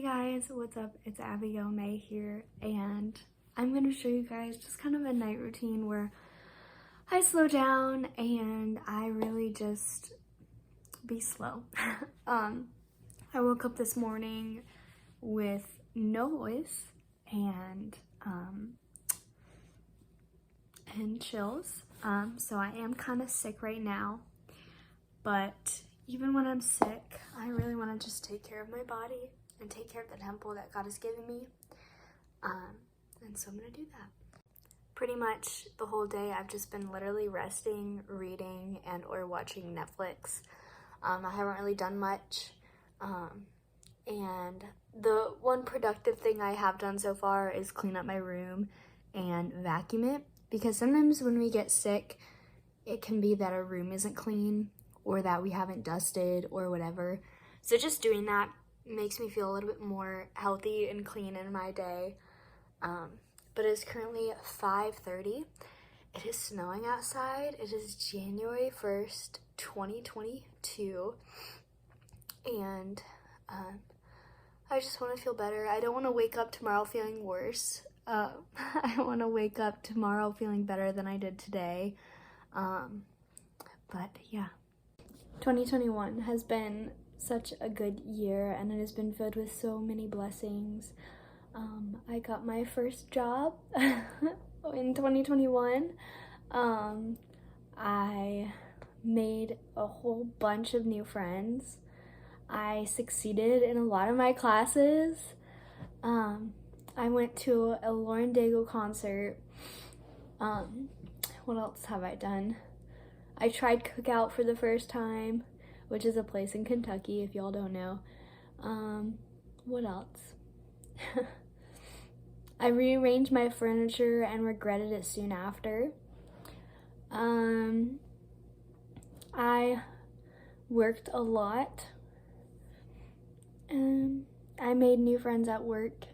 Hey guys, what's up? It's Abigail May here, and I'm going to show you guys just kind of a night routine where I slow down and I really just be slow. I woke up this morning with no voice and chills. So I am kind of sick right now, but even when I'm sick, I really want to just take care of my body and take care of the temple that God has given me. And so I'm gonna do that. Pretty much the whole day I've just been literally resting, reading, and or watching Netflix. I haven't really done much. And the one productive thing I have done so far is clean up my room and vacuum it, because sometimes when we get sick, it can be that our room isn't clean or that we haven't dusted or whatever. So just doing that makes me feel a little bit more healthy and clean in my day. But it's currently 5:30. It is snowing outside. It is January 1st, 2022. And I just want to feel better. I don't want to wake up tomorrow feeling worse. I want to wake up tomorrow feeling better than I did today. But yeah. 2021 has been such a good year, and it has been filled with so many blessings. I got my first job in 2021. I made a whole bunch of new friends. I succeeded in a lot of my classes. I went to a Lauren Daigle concert. What else have I done? I tried Cookout for the first time, which is a place in Kentucky, if y'all don't know. What else? I rearranged my furniture and regretted it soon after. I worked a lot. I made new friends at work.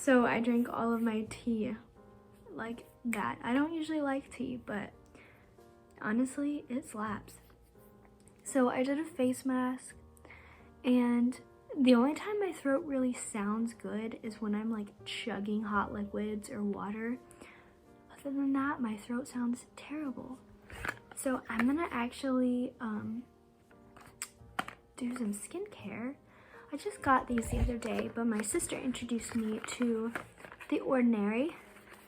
So I drank all of my tea like that. I don't usually like tea, but honestly, it slaps. So I did a face mask, and the only time my throat really sounds good is when I'm like chugging hot liquids or water. Other than that, my throat sounds terrible. So I'm gonna actually do some skincare. I just got these the other day, but my sister introduced me to The Ordinary.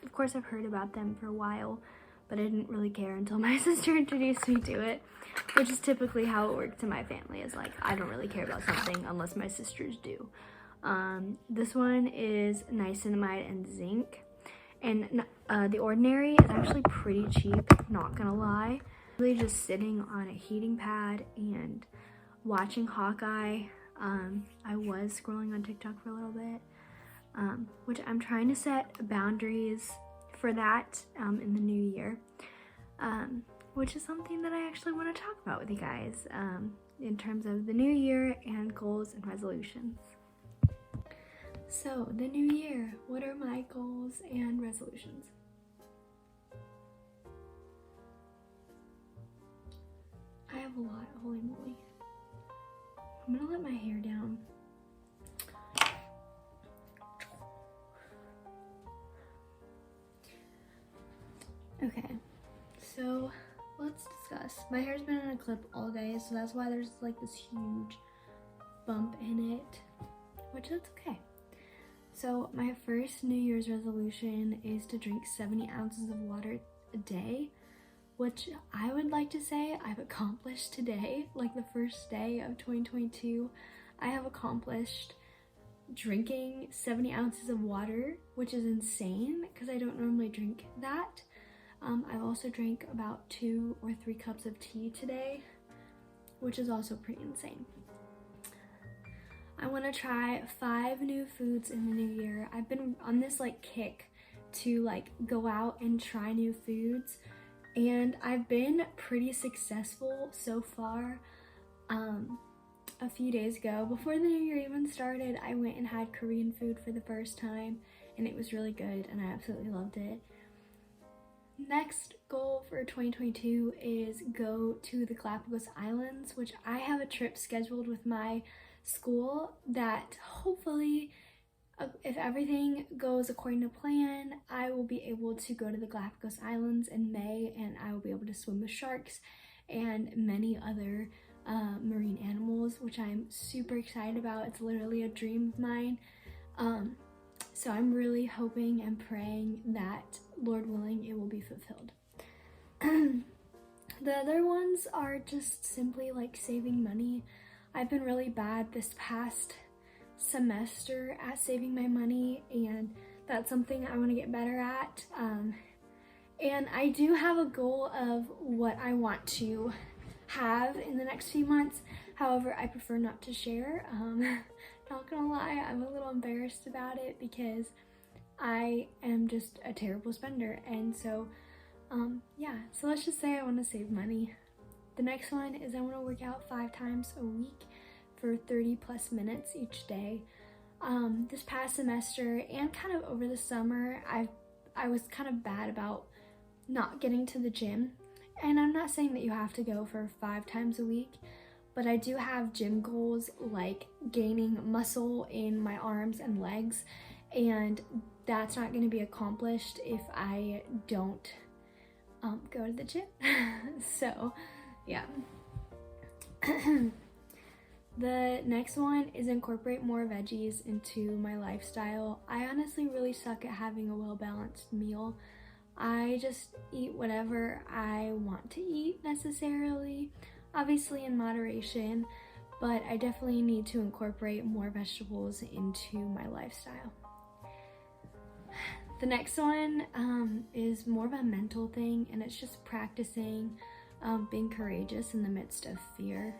Of course, I've heard about them for a while, but I didn't really care until my sister introduced me to it, which is typically how it works in my family. Is like, I don't really care about something unless my sisters do. This one is niacinamide and zinc, and The Ordinary is actually pretty cheap, not gonna lie. Really just sitting on a heating pad and watching Hawkeye. I was scrolling on TikTok for a little bit, which I'm trying to set boundaries for that in the new year, which is something that I actually want to talk about with you guys in terms of the new year and goals and resolutions. So, the new year, what are my goals and resolutions? I have a lot, holy moly. I'm gonna let my hair down. Okay, so let's discuss. My hair's been in a clip all day, so that's why there's like this huge bump in it, which is okay. So my first New Year's resolution is to drink 70 ounces of water a day, which I would like to say I've accomplished today. Like the first day of 2022, I have accomplished drinking 70 ounces of water, which is insane because I don't normally drink that. I've also drank about 2 or 3 cups of tea today, which is also pretty insane. I want to try 5 new foods in the new year. I've been on this like kick to like go out and try new foods, and I've been pretty successful so far. A few days ago, before the new year even started, I went and had Korean food for the first time, and it was really good, and I absolutely loved it. Next goal for 2022 is go to the Galapagos Islands, which I have a trip scheduled with my school that hopefully, if everything goes according to plan, I will be able to go to the Galapagos Islands in May, and I will be able to swim with sharks and many other marine animals, which I'm super excited about. It's literally a dream of mine. So I'm really hoping and praying that, Lord willing, it will be fulfilled. The other ones are just simply like saving money. I've been really bad this past semester at saving my money, and that's something I want to get better at. And I do have a goal of what I want to have in the next few months. However, I prefer not to share. Not gonna lie, I'm a little embarrassed about it because I am just a terrible spender. And so, yeah, so let's just say I want to save money. The next one is I want to work out 5 times a week for 30 plus minutes each day. This past semester and kind of over the summer, I was kind of bad about not getting to the gym. And I'm not saying that you have to go for 5 times a week, but I do have gym goals like gaining muscle in my arms and legs, and that's not going to be accomplished if I don't go to the gym. So, yeah. The next one is incorporate more veggies into my lifestyle. I honestly really suck at having a well-balanced meal. I just eat whatever I want to eat necessarily, obviously in moderation, but I definitely need to incorporate more vegetables into my lifestyle. The next one is more of a mental thing, and it's just practicing being courageous in the midst of fear.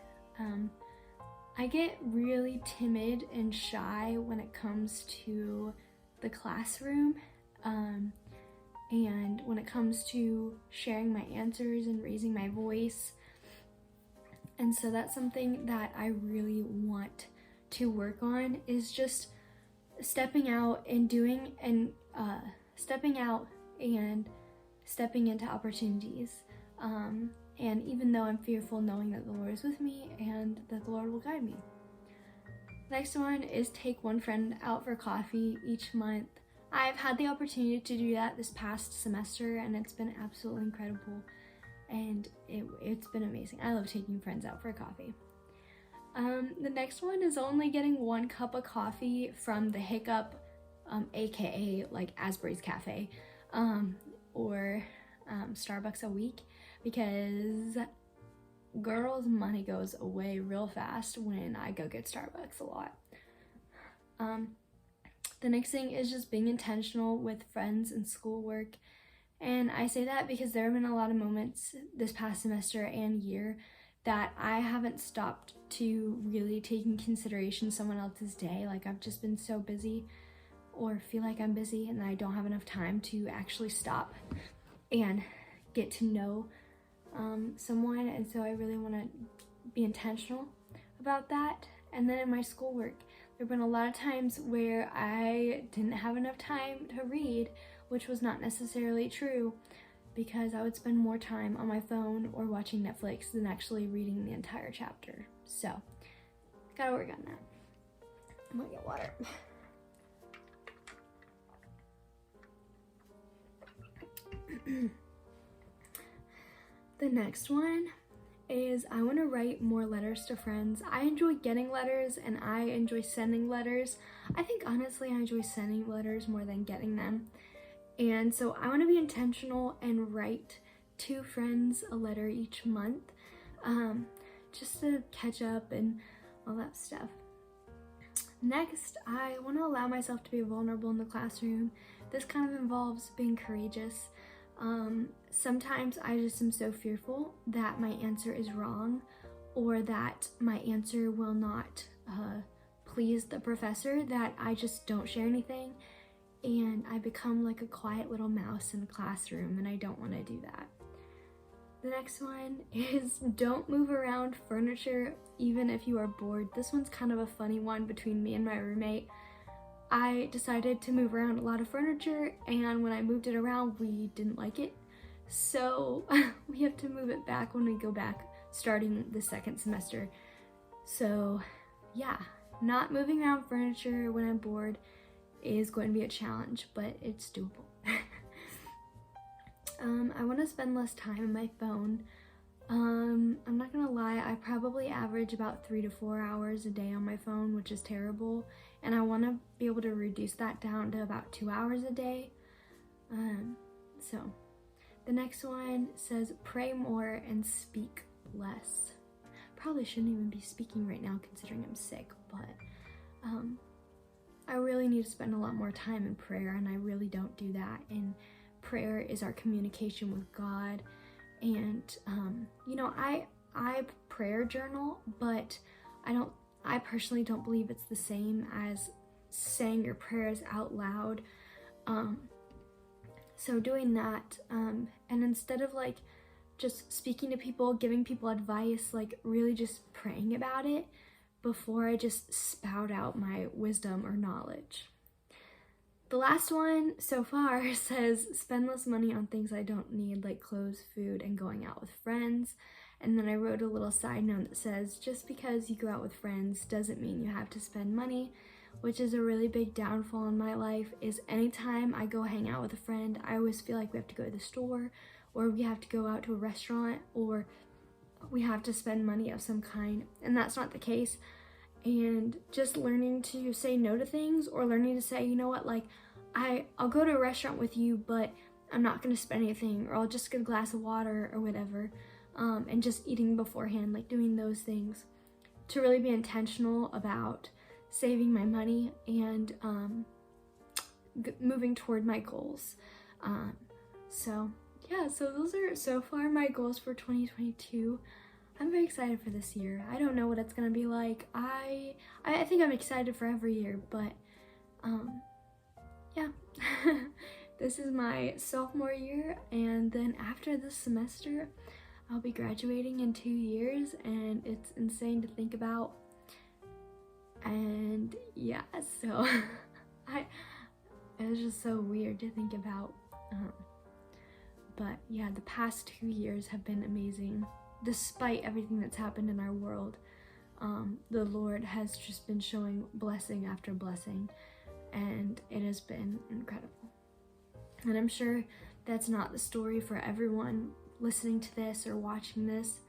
I get really timid and shy when it comes to the classroom, and when it comes to sharing my answers and raising my voice. And so that's something that I really want to work on, is just stepping out and doing and stepping out and stepping into opportunities. And even though I'm fearful, knowing that the Lord is with me and that the Lord will guide me. Next one is take one friend out for coffee each month. I've had the opportunity to do that this past semester, and it's been absolutely incredible, and it's been amazing. I love taking friends out for coffee. The next one is only getting 1 cup of coffee from the Hiccup, aka like Asbury's Cafe, or Starbucks a week, because girls' money goes away real fast when I go get Starbucks a lot. The next thing is just being intentional with friends and schoolwork. And I say that because there have been a lot of moments this past semester and year that I haven't stopped to really take in consideration someone else's day. Like, I've just been so busy, or feel like I'm busy, and I don't have enough time to actually stop and get to know someone. And so I really want to be intentional about that. And then in my schoolwork, there have been a lot of times where I didn't have enough time to read, which was not necessarily true, because I would spend more time on my phone or watching Netflix than actually reading the entire chapter. So, gotta work on that. I'm gonna get water. The next one is I want to write more letters to friends. I enjoy getting letters and I enjoy sending letters. I think honestly I enjoy sending letters more than getting them. And so I want to be intentional and write 2 friends a letter each month, just to catch up and all that stuff. Next, I want to allow myself to be vulnerable in the classroom. This kind of involves being courageous. Sometimes I just am so fearful that my answer is wrong, or that my answer will not please the professor, that I just don't share anything, and I become like a quiet little mouse in the classroom, and I don't want to do that. The next one is don't move around furniture even if you are bored. This one's kind of a funny one between me and my roommate. I decided to move around a lot of furniture, and when I moved it around, we didn't like it. So we have to move it back when we go back starting the 2nd semester. So yeah, not moving around furniture when I'm bored is going to be a challenge, but it's doable. I want to spend less time on my phone. I'm not gonna lie, I probably average about 3 to 4 hours a day on my phone, which is terrible, and I want to be able to reduce that down to about 2 hours a day. So the next one says pray more and speak less. Probably shouldn't even be speaking right now considering I'm sick, but I really need to spend a lot more time in prayer, and I really don't do that. And prayer is our communication with God. And you know, I prayer journal, but I personally don't believe it's the same as saying your prayers out loud. So doing that, and instead of like just speaking to people, giving people advice, like really just praying about it before I just spout out my wisdom or knowledge. The last one so far says spend less money on things I don't need, like clothes, food, and going out with friends. And then I wrote a little side note that says just because you go out with friends doesn't mean you have to spend money, which is a really big downfall in my life. Is anytime I go hang out with a friend, I always feel like we have to go to the store, or we have to go out to a restaurant, or we have to spend money of some kind, and that's not the case. And just learning to say no to things, or learning to say, you know what, like I'll go to a restaurant with you, but I'm not gonna spend anything, or I'll just get a glass of water or whatever, and just eating beforehand, like doing those things to really be intentional about saving my money and moving toward my goals. So yeah, so those are so far my goals for 2022. I'm very excited for this year. I don't know what it's gonna be like. I think I'm excited for every year, but yeah. This is my sophomore year, and then after this semester, I'll be graduating in 2 years, and it's insane to think about. And yeah, so It was just so weird to think about. But yeah, the past 2 years have been amazing. Despite everything that's happened in our world, the Lord has just been showing blessing after blessing, and it has been incredible. And I'm sure that's not the story for everyone listening to this or watching this.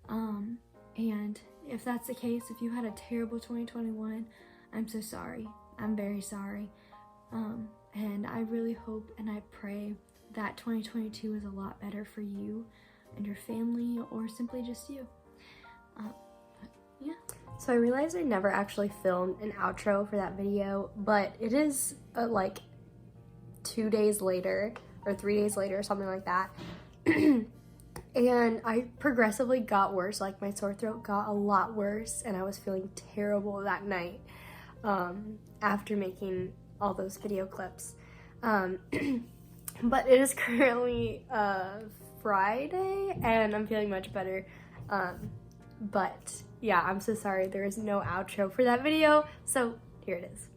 And if that's the case, if you had a terrible 2021, I'm so sorry. I'm very sorry. And I really hope and I pray that 2022 is a lot better for you and your family, or simply just you. Yeah. So I realized I never actually filmed an outro for that video, but it is like 2 days later or 3 days later or something like that. And I progressively got worse. Like, my sore throat got a lot worse, and I was feeling terrible that night after making all those video clips. But it is currently Friday, and I'm feeling much better. But yeah, I'm so sorry there is no outro for that video, so here it is.